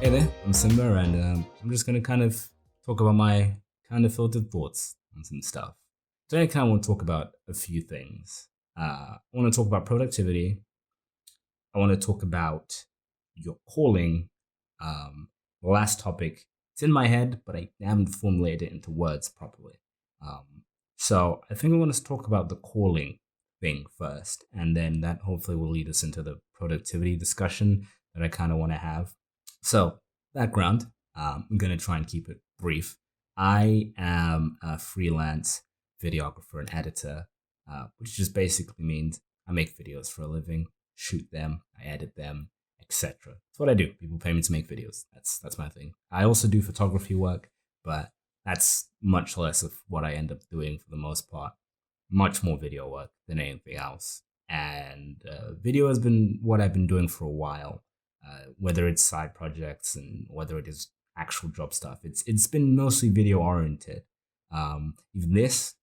Hey there, I'm Simba, and I'm just gonna kind of talk about my kind of filtered thoughts on some stuff. Today, I kind of want to talk about a few things. I want to talk about productivity. I want to talk about your calling. The last topic, it's in my head, but I haven't formulated it into words properly. So I think I want to talk about the calling thing first, and then that hopefully will lead us into the productivity discussion that I kind of want to have. So, background, I'm going to try and keep it brief. I am a freelance videographer and editor, which just basically means I make videos for a living, shoot them, I edit them, etc. That's what I do. People pay me to make videos. That's my thing. I also do photography work, but that's much less of what I end up doing for the most part. Much more video work than anything else. And video has been what I've been doing for a while. Whether it's side projects and whether it is actual job stuff, it's been mostly video oriented. Even this,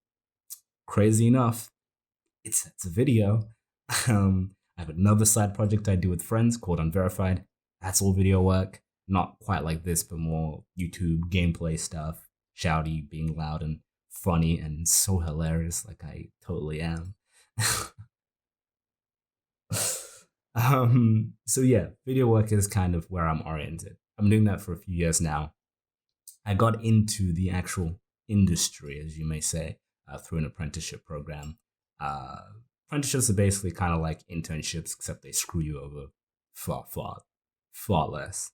crazy enough, it's a video. I have another side project I do with friends called Unverified. That's all video work. Not quite like this, but more YouTube gameplay stuff. Shouty, being loud and funny and so hilarious, like I totally am. So yeah, video work is kind of where I'm oriented. I'm doing that for a few years now. I got into the actual industry, as you may say, through an apprenticeship program. Apprenticeships are basically kind of like internships, except they screw you over far less.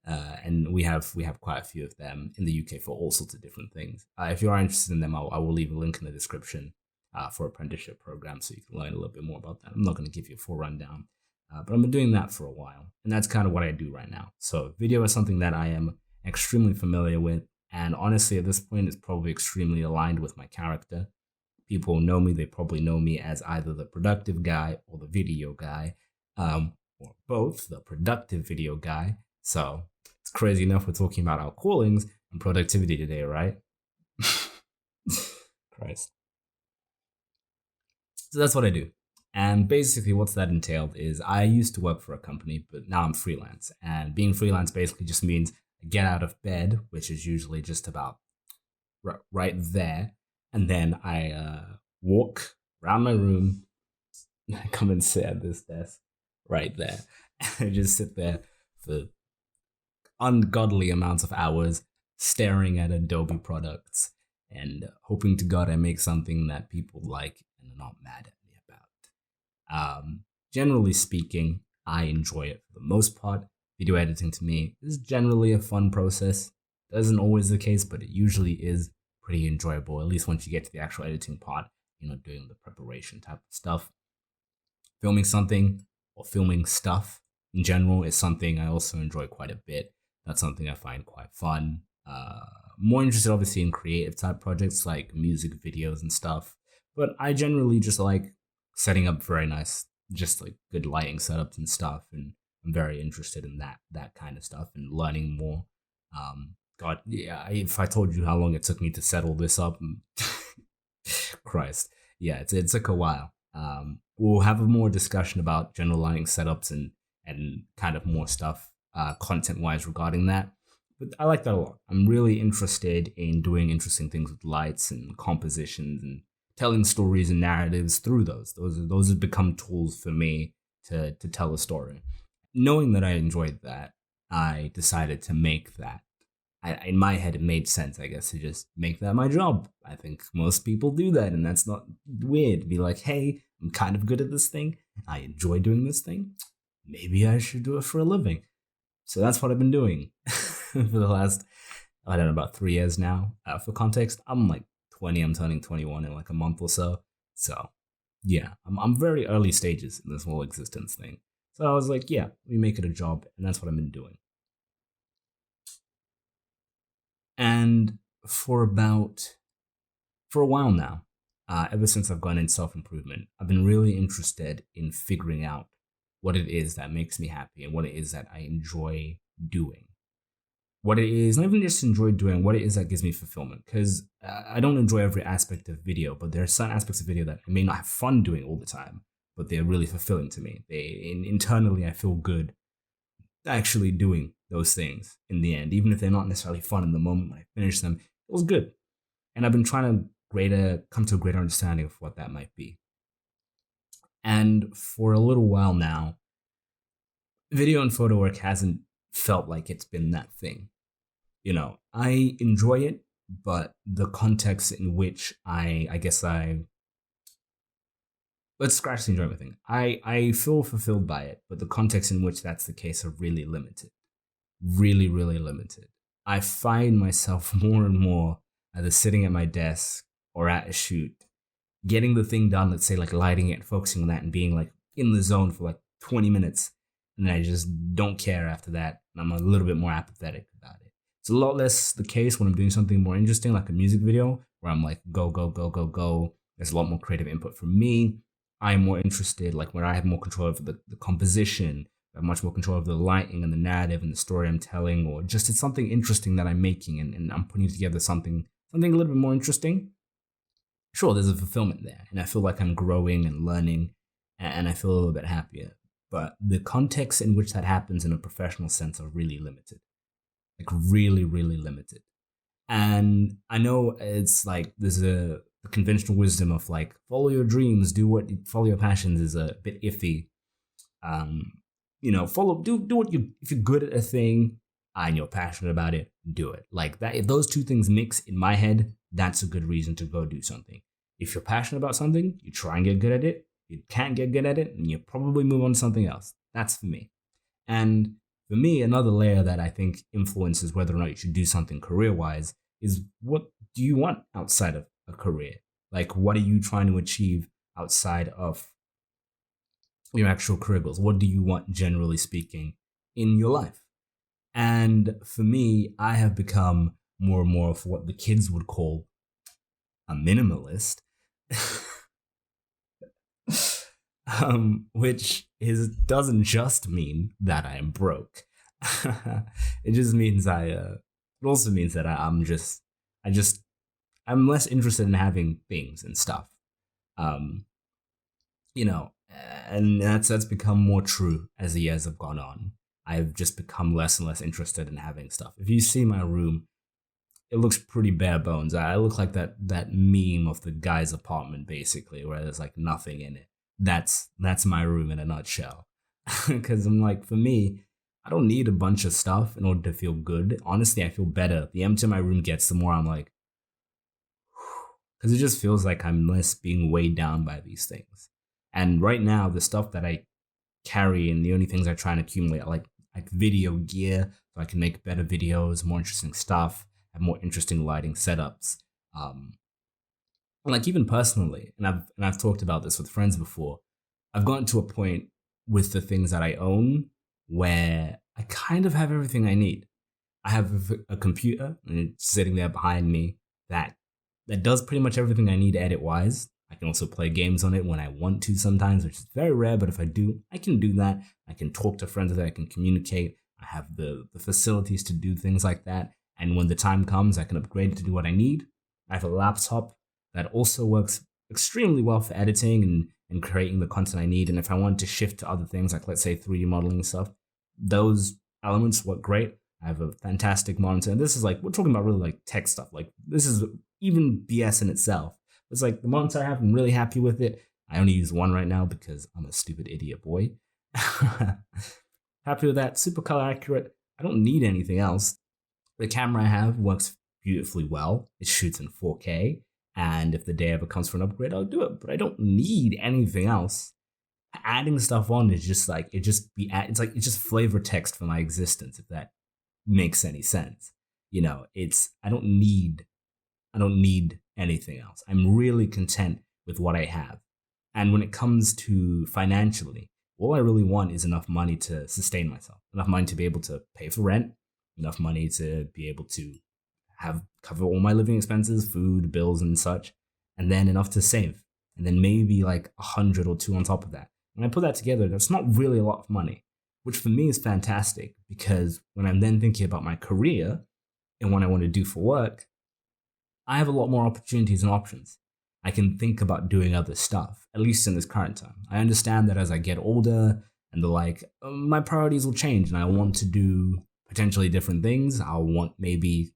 And we have quite a few of them in the UK for all sorts of different things. If you are interested in them, I will leave a link in the description for apprenticeship programs so you can learn a little bit more about that. I'm not going to give you a full rundown, but I've been doing that for a while, and that's kind of what I do right now. So video is something that I am extremely familiar with, and honestly, at this point, it's probably extremely aligned with my character. People know me, they probably know me as either the productive guy or the video guy, or both, the productive video guy. So it's crazy enough we're talking about our callings and productivity today, right? Christ. So that's what I do. And basically what's that entailed is I used to work for a company, but now I'm freelance. And being freelance basically just means I get out of bed, which is usually just about right there. And then I walk around my room and I come and sit at this desk right there. And I just sit there for ungodly amounts of hours staring at Adobe products and hoping to God I make something that people like and are not mad at me about. Generally speaking, I enjoy it for the most part. Video editing to me is generally a fun process. Isn't always the case, but it usually is pretty enjoyable, at least once you get to the actual editing part, doing the preparation type of stuff. Filming something or filming stuff in general is something I also enjoy quite a bit. That's something I find quite fun. More interested obviously in creative type projects like music videos and stuff, but I generally just like setting up very nice, just like good lighting setups and stuff, and I'm very interested in that kind of stuff and learning more. God, yeah, if I told you how long it took me to settle this up, Christ, yeah, it took a while. We'll have a more discussion about general lighting setups and kind of more stuff content-wise regarding that. But I like that a lot. I'm really interested in doing interesting things with lights and compositions and telling stories and narratives through those. Those have become tools for me to tell a story. Knowing that I enjoyed that, I decided to make that. In my head, it made sense, I guess, to just make that my job. I think most people do that, and that's not weird. Be like, hey, I'm kind of good at this thing. I enjoy doing this thing. Maybe I should do it for a living. So that's what I've been doing for the last, I don't know, about 3 years now. For context, I'm like 20. I'm turning 21 in like a month or so. So yeah, I'm very early stages in this whole existence thing. So I was like, yeah, let me make it a job, and that's what I've been doing. And for a while now, ever since I've gone in self-improvement, I've been really interested in figuring out what it is that makes me happy and what it is that I enjoy doing. What it is, not even just enjoy doing, what it is that gives me fulfillment. Because I don't enjoy every aspect of video, but there are certain aspects of video that I may not have fun doing all the time, but they're really fulfilling to me. Internally, I feel good actually doing those things in the end, even if they're not necessarily fun in the moment when I finish them. It was good. And I've been trying to come to a greater understanding of what that might be. And for a little while now, video and photo work hasn't felt like it's been that thing. I enjoy it, but the context in which let's scratch the enjoyment thing. I feel fulfilled by it, but the context in which that's the case are really limited. Really, really limited. I find myself more and more either sitting at my desk or at a shoot, getting the thing done, let's say like lighting it, focusing on that and being like in the zone for like 20 minutes. And then I just don't care after that. And I'm a little bit more apathetic about it. It's a lot less the case when I'm doing something more interesting, like a music video, where I'm like, go, go, go, go, go. There's a lot more creative input from me. I'm more interested, like where I have more control over the composition, I have much more control over the lighting and the narrative and the story I'm telling, or just it's something interesting that I'm making and I'm putting together something a little bit more interesting. Sure, there's a fulfillment there, and I feel like I'm growing and learning, and I feel a little bit happier. But the context in which that happens in a professional sense are really limited. Like really, really limited. And I know it's like there's a conventional wisdom of like follow your dreams, follow your passions is a bit iffy. Do what if you're good at a thing and you're passionate about it, do it. Like that, if those two things mix in my head, that's a good reason to go do something. If you're passionate about something, you try and get good at it. You can't get good at it, and you probably move on to something else. That's for me. And for me, another layer that I think influences whether or not you should do something career-wise is what do you want outside of a career? Like, what are you trying to achieve outside of your actual career goals? What do you want, generally speaking, in your life? And for me, I have become more and more of what the kids would call a minimalist, which doesn't just mean that I am broke. It just means it also means that I'm less interested in having things and stuff. And that's become more true as the years have gone on. I've just become less and less interested in having stuff. If you see my room, it looks pretty bare bones. I look like that meme of the guy's apartment, basically, where there's like nothing in it. That's my room in a nutshell. Because I'm like, for me, I don't need a bunch of stuff in order to feel good. Honestly, I feel better. The emptier my room gets, the more I'm like, because it just feels like I'm less being weighed down by these things. And right now, the stuff that I carry and the only things I try and accumulate are like video gear, so I can make better videos, more interesting stuff, have more interesting lighting setups. And like even personally, and I've talked about this with friends before, I've gotten to a point with the things that I own where I kind of have everything I need. I have a computer and it's sitting there behind me that does pretty much everything I need edit-wise. I can also play games on it when I want to sometimes, which is very rare, but if I do, I can do that. I can talk to friends with it, I can communicate. I have the facilities to do things like that. And when the time comes, I can upgrade it to do what I need. I have a laptop that also works extremely well for editing and creating the content I need. And if I want to shift to other things, like let's say 3D modeling and stuff, those elements work great. I have a fantastic monitor. And this is like, we're talking about really like tech stuff. Like this is even BS in itself. It's like the monitor I have, I'm really happy with it. I only use one right now because I'm a stupid idiot boy. Happy with that. Super color accurate. I don't need anything else. The camera I have works beautifully well. It shoots in 4K. And if the day ever comes for an upgrade, I'll do it. But I don't need anything else. Adding stuff on is just like, it's just flavor text for my existence, if that makes any sense. I don't need anything else. I'm really content with what I have. And when it comes to financially, all I really want is enough money to sustain myself, enough money to be able to pay for rent, enough money to be able to cover all my living expenses, food, bills and such, and then enough to save. And then maybe like 100 or 2 on top of that. When I put that together, that's not really a lot of money, which for me is fantastic because when I'm then thinking about my career and what I want to do for work, I have a lot more opportunities and options. I can think about doing other stuff, at least in this current time. I understand that as I get older and they're like, my priorities will change and I want to do potentially different things. I want maybe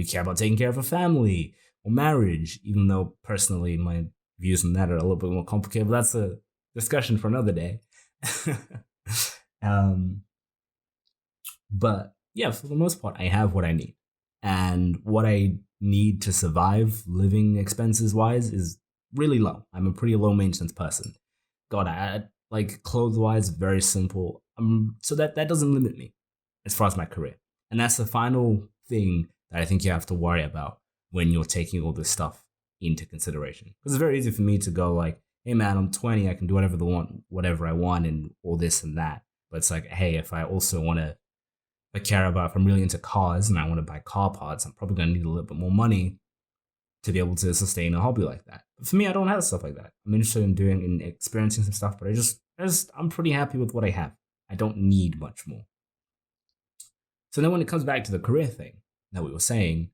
care about taking care of a family or marriage, even though personally my views on that are a little bit more complicated, but that's a discussion for another day. But yeah, for the most part, I have what I need. And what I need to survive living expenses wise is really low. I'm a pretty low maintenance person. God, I like clothes wise, very simple. So that doesn't limit me as far as my career. And that's the final thing that I think you have to worry about when you're taking all this stuff into consideration. Because it's very easy for me to go like, hey man, I'm 20, I can do whatever I want and all this and that. But it's like, hey, if I also want to if I'm really into cars and I want to buy car parts, I'm probably going to need a little bit more money to be able to sustain a hobby like that. But for me, I don't have stuff like that. I'm interested in experiencing some stuff, but I'm pretty happy with what I have. I don't need much more. So then when it comes back to the career thing that we were saying,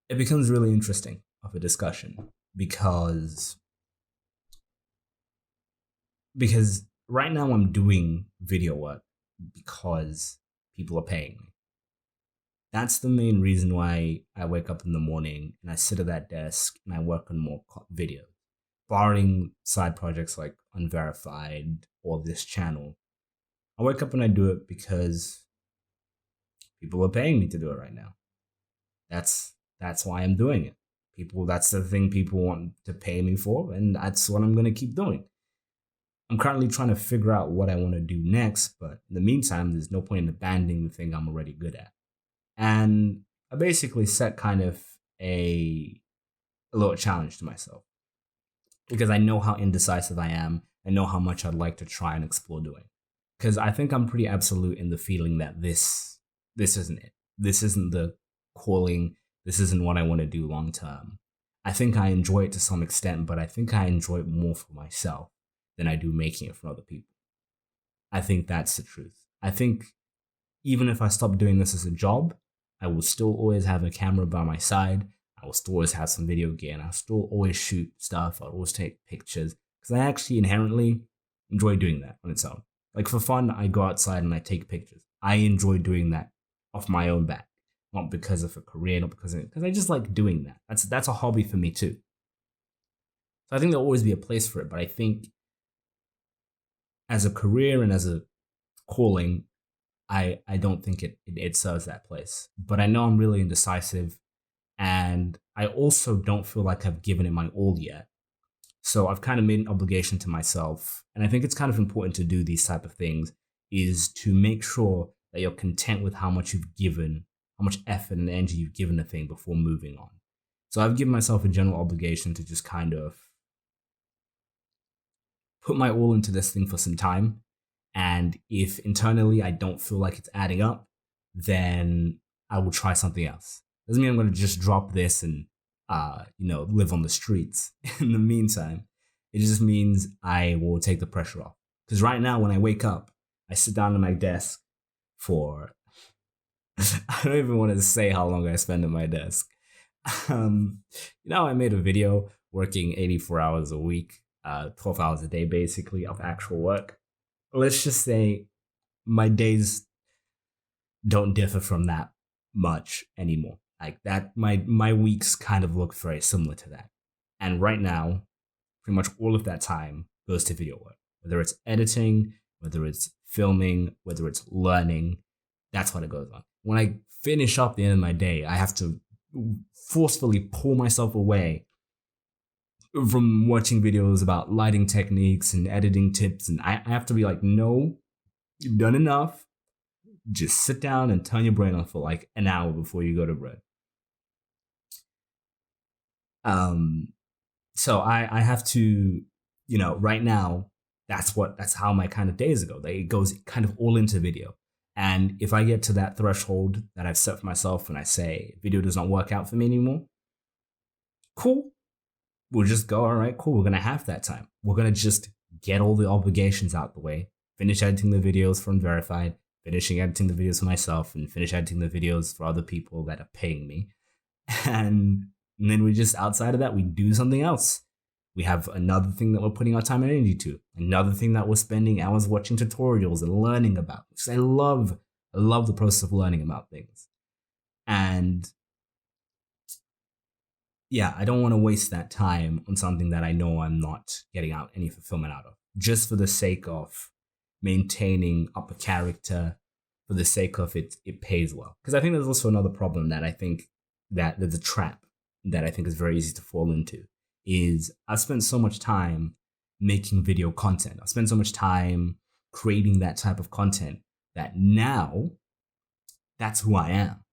it becomes really interesting of a discussion because right now I'm doing video work because people are paying me. That's the main reason why I wake up in the morning and I sit at that desk and I work on more videos. Barring side projects like Unverified or this channel, I wake up and I do it because people are paying me to do it right now. That's why I'm doing it. That's the thing people want to pay me for, and that's what I'm going to keep doing. I'm currently trying to figure out what I want to do next, but in the meantime, there's no point in abandoning the thing I'm already good at. And I basically set kind of a little challenge to myself because I know how indecisive I am. I know how much I'd like to try and explore doing. Because I think I'm pretty absolute in the feeling that this isn't it. This isn't the calling. This isn't what I want to do long term. I think I enjoy it to some extent, but I think I enjoy it more for myself than I do making it for other people. I think that's the truth. I think even if I stop doing this as a job, I will still always have a camera by my side. I will still always have some video gear, and I'll still always shoot stuff. I'll always take pictures because I actually inherently enjoy doing that on its own. Like for fun, I go outside and I take pictures. I enjoy doing that off my own back, not because of a career, not because I just like doing that. That's a hobby for me too. So I think there'll always be a place for it, but I think as a career and as a calling, I don't think it serves that place. But I know I'm really indecisive, and I also don't feel like I've given it my all yet. So I've kind of made an obligation to myself, and I think it's kind of important to do these type of things, is to make sure that you're content with how much you've given, how much effort and energy you've given a thing before moving on. So I've given myself a general obligation to just kind of put my all into this thing for some time. And if internally I don't feel like it's adding up, then I will try something else. Doesn't mean I'm going to just drop this and, live on the streets in the meantime. It just means I will take the pressure off. Because right now when I wake up, I sit down at my desk for, I don't even want to say how long I spend at my desk. I made a video working 84 hours a week, 12 hours a day basically of actual work. Let's just say my days don't differ from that much anymore. Like that, my weeks kind of look very similar to that. And right now, pretty much all of that time goes to video work. Whether it's editing, whether it's filming, whether it's learning, that's what it goes on. When I finish up the end of my day, I have to forcefully pull myself away from watching videos about lighting techniques and editing tips. And I have to be like, no, you've done enough. Just sit down and turn your brain off for like an hour before you go to bed. So I have to, right now, that's how my kind of days go. It goes kind of all into video. And if I get to that threshold that I've set for myself and I say video does not work out for me anymore, cool. We'll just go, all right, cool. We're going to have that time. We're going to just get all the obligations out the way, finish editing the videos for Unverified, finishing editing the videos for myself, and finish editing the videos for other people that are paying me. And then we just, outside of that, we do something else. We have another thing that we're putting our time and energy to. Another thing that we're spending hours watching tutorials and learning about. Because I love the process of learning about things. And yeah, I don't want to waste that time on something that I know I'm not getting out any fulfillment out of, just for the sake of maintaining up a character, for the sake of it pays well. Because I think there's also another problem that I think that there's a trap that I think is very easy to fall into, is I've spent so much time making video content. I've spent so much time creating that type of content that now that's who I am.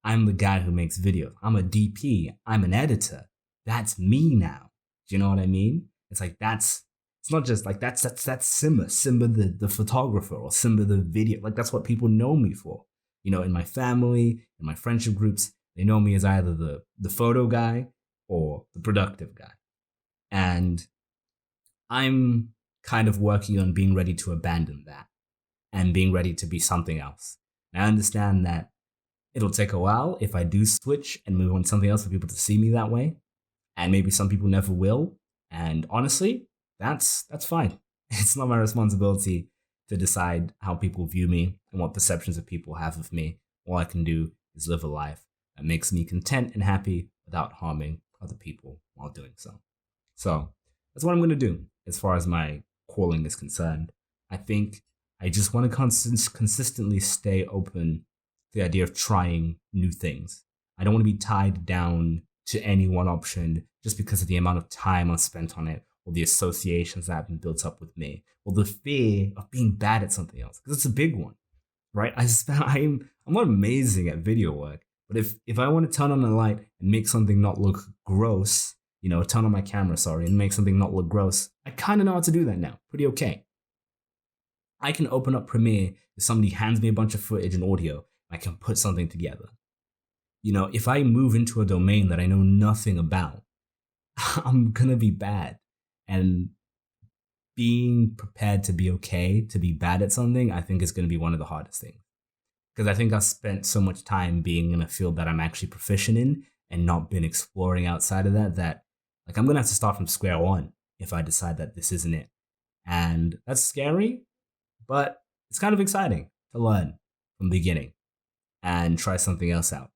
I'm the guy who makes videos. I'm a DP. I'm an editor. That's me now. Do you know what I mean? It's like it's not just like that's Simba the photographer, or Simba the video. Like that's what people know me for. You know, in my family, in my friendship groups, they know me as either the photo guy or the productive guy. And I'm kind of working on being ready to abandon that and being ready to be something else. And I understand that it'll take a while if I do switch and move on to something else for people to see me that way. And maybe some people never will. And honestly, that's fine. It's not my responsibility to decide how people view me and what perceptions of people have of me. All I can do is live a life that makes me content and happy without harming other people while doing so. So that's what I'm going to do as far as my calling is concerned. I think I just want to consistently stay open to the idea of trying new things. I don't want to be tied down to any one option just because of the amount of time I've spent on it, or the associations that have been built up with me, or the fear of being bad at something else, because it's a big one, right? I'm not amazing at video work, but if I want to turn on a light and make something not look gross, turn on my camera, and make something not look gross, I kind of know how to do that now, pretty okay. I can open up Premiere if somebody hands me a bunch of footage and audio, I can put something together. If I move into a domain that I know nothing about, I'm going to be bad. And being prepared to be okay, to be bad at something, I think is going to be one of the hardest things. Because I think I've spent so much time being in a field that I'm actually proficient in and not been exploring outside of that like I'm going to have to start from square one if I decide that this isn't it. And that's scary, but it's kind of exciting to learn from the beginning and try something else out.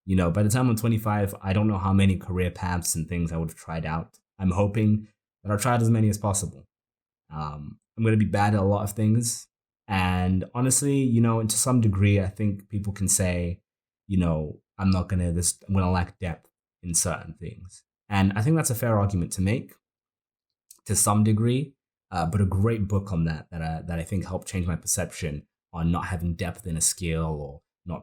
By the time I'm 25, I don't know how many career paths and things I would have tried out. I'm hoping that I've tried as many as possible. I'm going to be bad at a lot of things. And honestly, to some degree, I think people can say, I'm going to lack depth in certain things. And I think that's a fair argument to make to some degree. But a great book on that I think helped change my perception on not having depth in a skill, or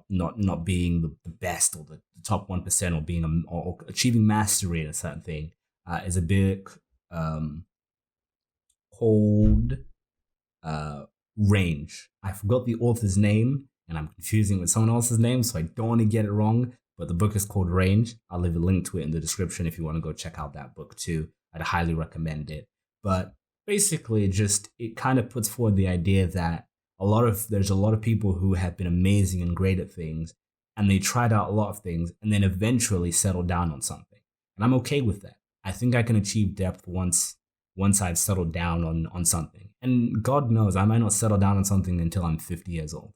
not being the best or the top 1%, or being or achieving mastery in a certain thing, is a book called Range. I forgot the author's name and I'm confusing with someone else's name, so I don't want to get it wrong, but the book is called Range. I'll leave a link to it in the description if you want to go check out that book too. I'd highly recommend it. But basically it kind of puts forward the idea that there's a lot of people who have been amazing and great at things, and they tried out a lot of things and then eventually settled down on something. And I'm okay with that. I think I can achieve depth once I've settled down on something. And God knows I might not settle down on something until I'm 50 years old.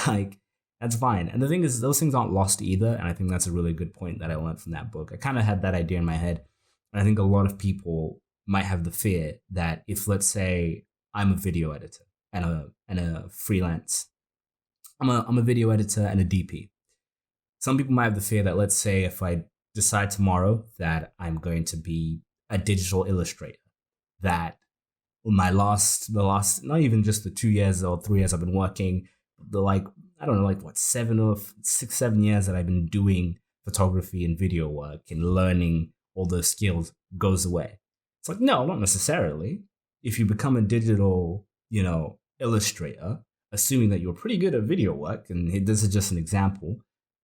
Like, that's fine. And the thing is, those things aren't lost either. And I think that's a really good point that I learned from that book. I kind of had that idea in my head. And I think a lot of people might have the fear that if, let's say, I'm a video editor and a freelance, I'm a video editor and a DP. Some people might have the fear that, let's say, if I decide tomorrow that I'm going to be a digital illustrator, that the last, not even just the 2 years or 3 years I've been working, the 7 years that I've been doing photography and video work and learning all those skills goes away. It's like, no, not necessarily. If you become a digital, illustrator, assuming that you're pretty good at video work, and this is just an example,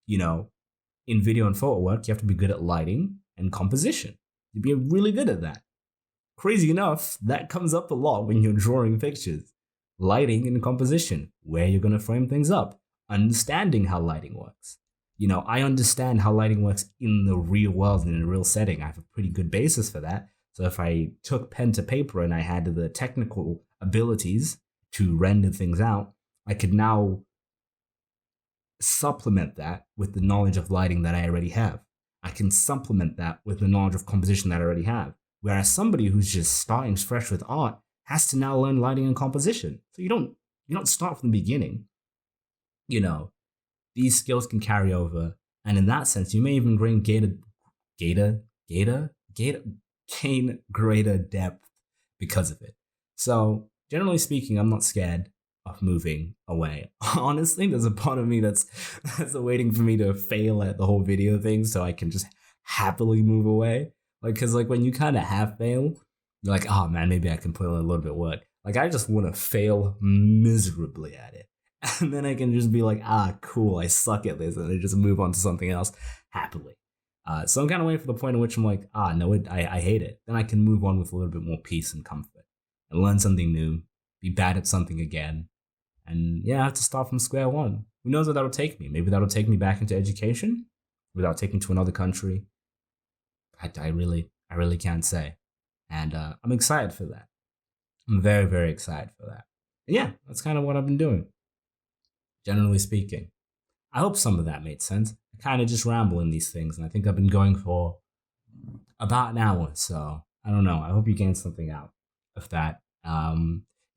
in video and photo work, you have to be good at lighting and composition. You'd be really good at that. Crazy enough, that comes up a lot when you're drawing pictures. Lighting and composition, where you're going to frame things up, understanding how lighting works. I understand how lighting works in the real world, in a real setting. I have a pretty good basis for that. So if I took pen to paper and I had the technical abilities to render things out, I could now supplement that with the knowledge of lighting that I already have. I can supplement that with the knowledge of composition that I already have. Whereas somebody who's just starting fresh with art has to now learn lighting and composition. So you don't start from the beginning. You know, these skills can carry over, and in that sense, you may even gain greater depth because of it. So generally speaking, I'm not scared of moving away. Honestly, there's a part of me that's waiting for me to fail at the whole video thing so I can just happily move away. Like, cause like when you kind of have fail, you're like, oh man, maybe I can put in a little bit of work. Like I just want to fail miserably at it. And then I can just be like, cool, I suck at this. And I just move on to something else happily. So I'm kind of waiting for the point in which I'm like, no, I hate it. Then I can move on with a little bit more peace and comfort and learn something new, be bad at something again. And yeah, I have to start from square one. Who knows where that'll take me? Maybe that'll take me back into education. Maybe that'll take me to another country. I really can't say. And I'm excited for that. I'm very, very excited for that. And yeah, that's kind of what I've been doing. Generally speaking. I hope some of that made sense. I kind of just ramble in these things, and I think I've been going for about an hour, so I don't know. I hope you gained something out of that.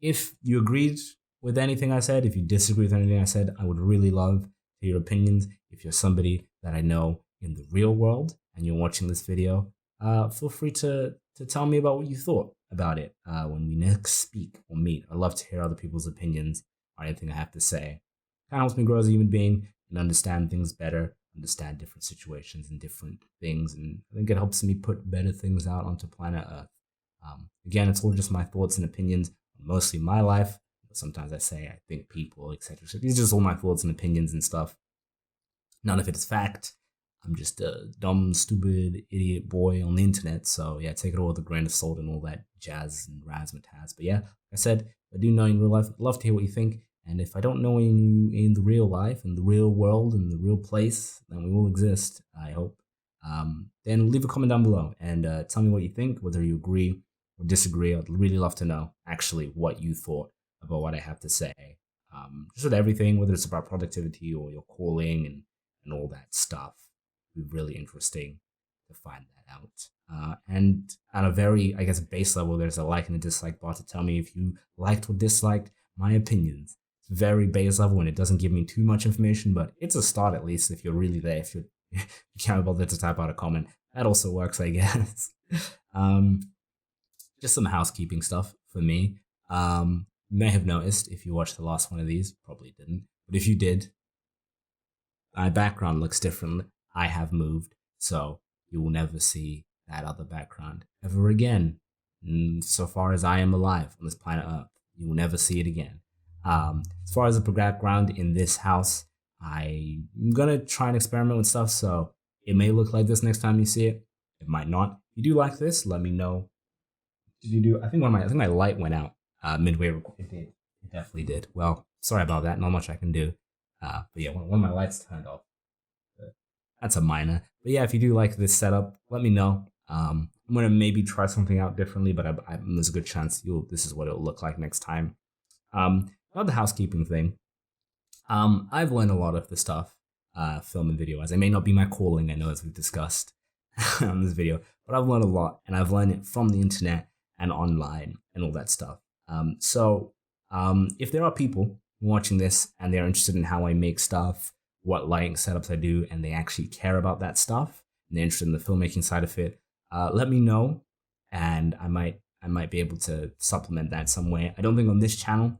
If you agreed with anything I said, if you disagree with anything I said, I would really love to hear your opinions. If you're somebody that I know in the real world and you're watching this video, feel free to tell me about what you thought about it when we next speak or meet. I'd love to hear other people's opinions on anything I have to say. Kind of helps me grow as a human being and understand things better, understand different situations and different things. And I think it helps me put better things out onto planet Earth. Again, it's all just my thoughts and opinions, mostly my life. Sometimes I say I think people, etc. So these are just all my thoughts and opinions and stuff. None of it is fact. I'm just a dumb, stupid, idiot boy on the internet. So yeah, take it all with a grain of salt and all that jazz and razzmatazz. But yeah, like I said, I do know you in real life. I'd love to hear what you think. And if I don't know you in the real life, in the real world, in the real place, then we will exist, I hope. Then leave a comment down below and tell me what you think, whether you agree or disagree. I'd really love to know actually what you thought about what I have to say. Just with everything, whether it's about productivity or your calling and all that stuff. It'd be really interesting to find that out. And at a very, I guess, base level, there's a like and a dislike bar to tell me if you liked or disliked my opinions. It's very base level and it doesn't give me too much information, but it's a start at least if you're really there, if you can't bother to type out a comment. That also works, I guess. Just some housekeeping stuff for me. You may have noticed if you watched the last one of these, probably didn't, but if you did, my background looks different. I have moved, so you will never see that other background ever again. So far as I am alive on this planet Earth, you will never see it again. As far as the background in this house, I'm gonna try and experiment with stuff, so it may look like this next time you see it. It might not. If you do like this, let me know. Did you do? I think my light went out midway. It did. It definitely did. Well, sorry about that. Not much I can do. But yeah, one of my lights turned off. That's a minor. But yeah, if you do like this setup, let me know. I'm gonna maybe try something out differently, but there's a good chance this is what it'll look like next time. About the housekeeping thing. I've learned a lot of the stuff, film and video, as it may not be my calling, I know, as we've discussed on this video, but I've learned a lot, and I've learned it from the internet and online and all that stuff. So if there are people watching this and they're interested in how I make stuff, what lighting setups I do, and they actually care about that stuff, and they're interested in the filmmaking side of it, let me know, and I might be able to supplement that some way. I don't think this channel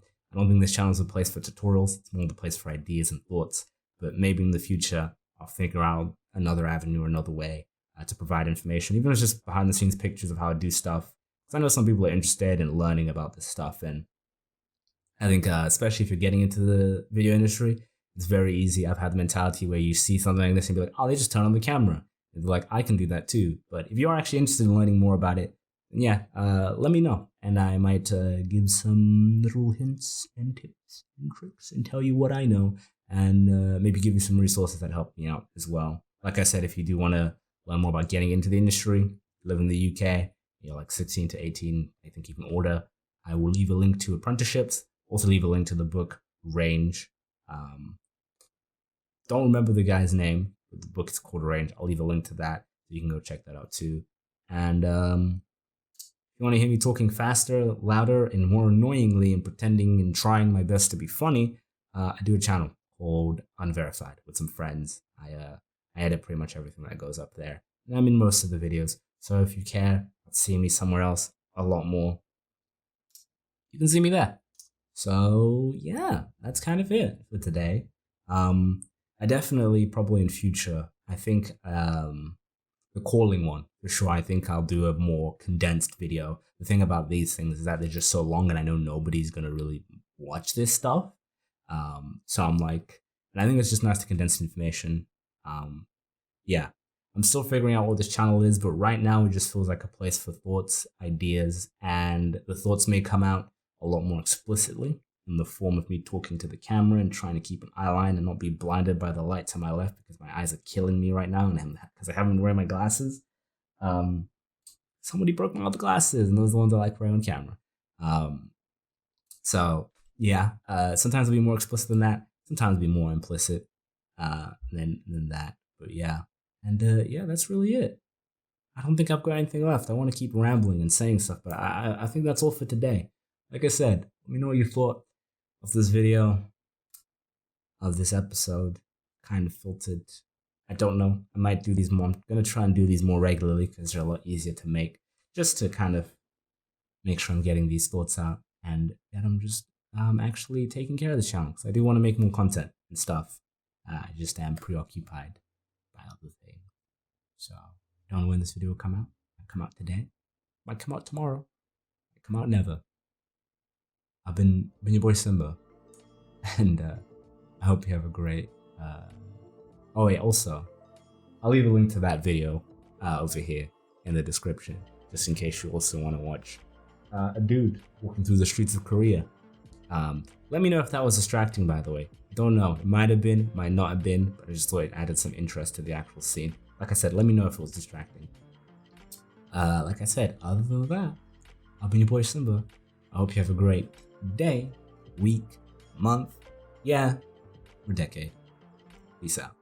is a place for tutorials. It's more the place for ideas and thoughts. But maybe in the future, I'll figure out another avenue or another way to provide information, even if it's just behind the scenes pictures of how I do stuff. Because I know some people are interested in learning about this stuff. And I think, especially if you're getting into the video industry, it's very easy. I've had the mentality where you see something like this and be like, oh, they just turn on the camera. And they're like, I can do that too. But if you're actually interested in learning more about it, yeah, let me know, and I might give some little hints and tips and tricks and tell you what I know, and maybe give you some resources that help me out as well. Like I said, if you do want to learn more about getting into the industry, live in the UK, like 16 to 18, I think you can order. I will leave a link to Apprenticeships, also leave a link to the book Range. Don't remember the guy's name, but the book is called Range. I'll leave a link to that, so you can go check that out too. And if you want to hear me talking faster, louder, and more annoyingly and pretending and trying my best to be funny, I do a channel called Unverified with some friends. I edit pretty much everything that goes up there. And I'm in most of the videos. So if you care about seeing me somewhere else a lot more, you can see me there. So yeah, that's kind of it for today. I definitely, probably in future, I think the calling one, for sure, I think I'll do a more condensed video. The thing about these things is that they're just so long and I know nobody's going to really watch this stuff. So I'm like, and I think it's just nice to condense information. Yeah, I'm still figuring out what this channel is, but right now it just feels like a place for thoughts, ideas, and the thoughts may come out a lot more explicitly in the form of me talking to the camera and trying to keep an eye line and not be blinded by the light to my left because my eyes are killing me right now and because I haven't been wearing my glasses. Somebody broke my other glasses and those are the ones I like wearing on camera. So yeah, sometimes it'll be more explicit than that. Sometimes it'll be more implicit than that. But yeah, and yeah, that's really it. I don't think I've got anything left. I want to keep rambling and saying stuff, but I think that's all for today. Like I said, let me know what you thought of this video, of this episode, kind of filtered. I don't know. I might do these more. I'm going to try and do these more regularly because they're a lot easier to make, just to kind of make sure I'm getting these thoughts out and that I'm just actually taking care of the channel because I do want to make more content and stuff. I just am preoccupied by other things. So I don't know when this video will come out. It might come out today. It might come out tomorrow. It might come out never. I've been your boy Simba, and I hope you have a great. Oh wait, also, I'll leave a link to that video over here in the description, just in case you also want to watch a dude walking through the streets of Korea. Let me know if that was distracting, by the way. Don't know. It might have been, might not have been, but I just thought it added some interest to the actual scene. Like I said, let me know if it was distracting. Like I said, other than that, I've been your boy Simba. I hope you have a great day, week, month, yeah, or decade. Peace out.